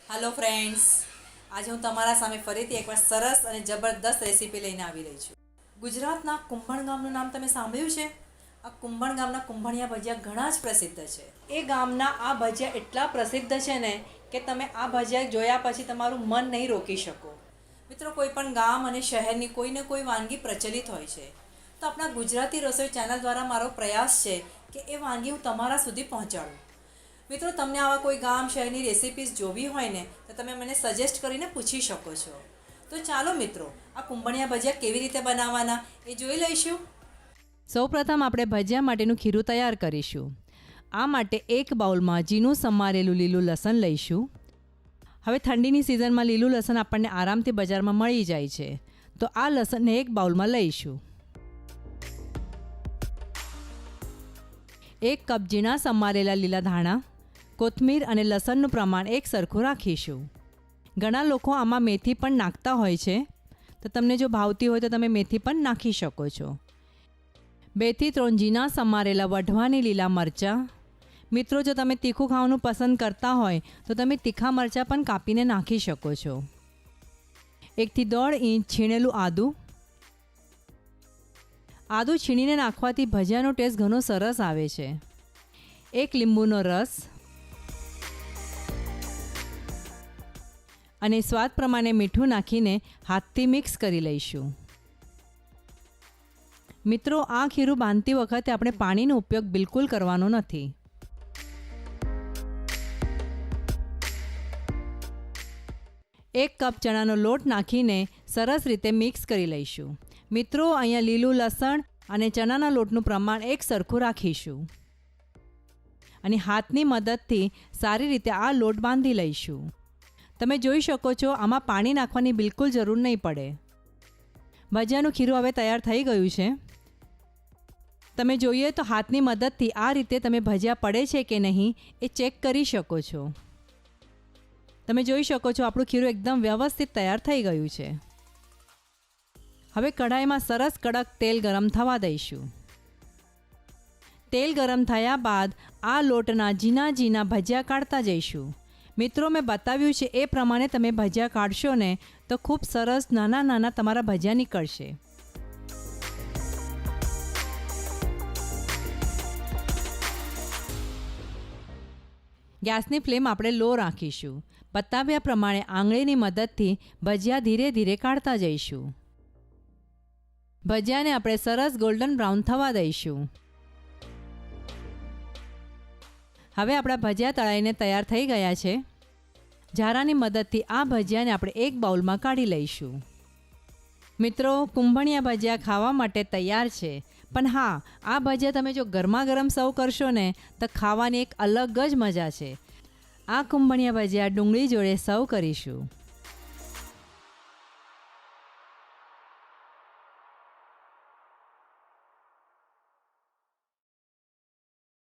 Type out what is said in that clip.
Hello friends, आज हूँ तमारा सामे फरीथी एकवार सरस અને જબરદસ્ત રેસીપી લઈને આવી રહી છું। ગુજરાતના કુંભણ ગામનું નામ તમે સાંભળ્યું છે? આ કુંભણ ગામના કુંભણિયા ભજીયા ઘણા જ પ્રસિદ્ધ છે। એ ગામના આ ભજીયા એટલા પ્રસિદ્ધ છે ને કે તમે આ ભજીયા જોયા પછી તમારું મન નહીં રોકી શકો। મિત્રો, કોઈ પણ ગામ અને શહેરની કોઈને કોઈ વાનગી પ્રચલિત હોય છે, તો આપણા ગુજરાતી રસોઈ ચેનલ દ્વારા મારો પ્રયાસ છે કે એ વાનગી હું તમારા સુધી પહોંચાડું। મિત્રો, તમને આવા કોઈ ગામ શહેરની રેસિપીઝ જોવી હોય ને તો તમે મને સજેસ્ટ કરીને પૂછી શકો છો। તો ચાલો મિત્રો, આ કુંભણિયા ભજીયા કેવી રીતે બનાવવાના એ જોઈ લઈશું। સૌપ્રથમ આપણે ભજીયા માટેનું ખીરું તૈયાર કરીશું। આ માટે એક બાઉલમાં ઝીણું સમારેલું લીલું લસણ લઈશું। હવે ઠંડીની સિઝનમાં લીલું લસણ આપણને આરામથી બજારમાં મળી જાય છે, તો આ લસણને એક બાઉલમાં લઈશું। 1 કપ ઝીણા સમારેલા લીલા ધાણા, કોથમીર અને લસણનું પ્રમાણ એક સરખું રાખીશું। ઘણા લોકો આમાં મેથી પણ નાખતા હોય છે, તો તમને જો ભાવતી હોય તો તમે મેથી પણ નાખી શકો છો। 2 થી 3 ઝીણા સમારેલા વઢવાની લીલા મરચાં। મિત્રો, જો તમે તીખું ખાવાનું પસંદ કરતા હોય તો તમે તીખા મરચાં પણ કાપીને નાખી શકો છો। 1 થી 1.5 ઇંચ છીણેલું આદું। આદું છીણીને નાખવાથી ભજીયાનો ટેસ્ટ ઘણો સરસ આવે છે। 1 લીંબુનો રસ અને સ્વાદ પ્રમાણે મીઠું નાખીને હાથથી મિક્સ કરી લઈશું। મિત્રો, આ ખીરું બાંધતી વખતે આપણે પાણીનો ઉપયોગ બિલકુલ કરવાનો નથી। એક કપ ચણાનો લોટ નાખીને સરસ રીતે મિક્સ કરી લઈશું। મિત્રો, અહીંયા લીલું લસણ અને ચણાના લોટનું પ્રમાણ એક સરખું રાખીશું અને હાથની મદદથી સારી રીતે આ લોટ બાંધી લઈશું। તમે જોઈ શકો છો, આમાં પાણી નાખવાની બિલકુલ જરૂર નહીં પડે। ભજીયાનું ખીરું હવે તૈયાર થઈ ગયું છે। તમે જોઈએ તો હાથની મદદથી આ રીતે તમે ભજીયા પડે છે કે નહીં એ ચેક કરી શકો છો। તમે જોઈ શકો છો આપણું ખીરું એકદમ વ્યવસ્થિત તૈયાર થઈ ગયું છે। હવે કઢાઈમાં સરસ કડક તેલ ગરમ થવા દઈશું। તેલ ગરમ થયા બાદ આ લોટના ઝીણા ઝીણા ભજીયા કાઢતા જઈશું। મિત્રો, મેં બતાવ્યું છે એ પ્રમાણે તમે ભજીયા કાઢશો ને તો ખૂબ સરસ નાના નાના તમારા ભજીયા નીકળશે। ગેસની ફ્લેમ આપણે લો રાખીશું। બતાવ્યા પ્રમાણે આંગળીની મદદથી ભજીયા ધીરે ધીરે કાઢતા જઈશું। ભજીયાને આપણે સરસ ગોલ્ડન બ્રાઉન થવા દઈશું। હવે આપણા ભજીયા તળાઈને તૈયાર થઈ ગયા છે। ઝારાની મદદથી આ ભજીયાને આપણે એક બાઉલમાં કાઢી લઈશું। મિત્રો, કુંભણિયા ભજીયા ખાવા માટે તૈયાર છે, પણ હા, આ ભજીયા તમે જો ગરમા ગરમ સર્વ કરશો ને તો ખાવાની એક અલગ જ મજા છે। આ કુંભણિયા ભજીયા ડુંગળી જોડે સર્વ કરીશું।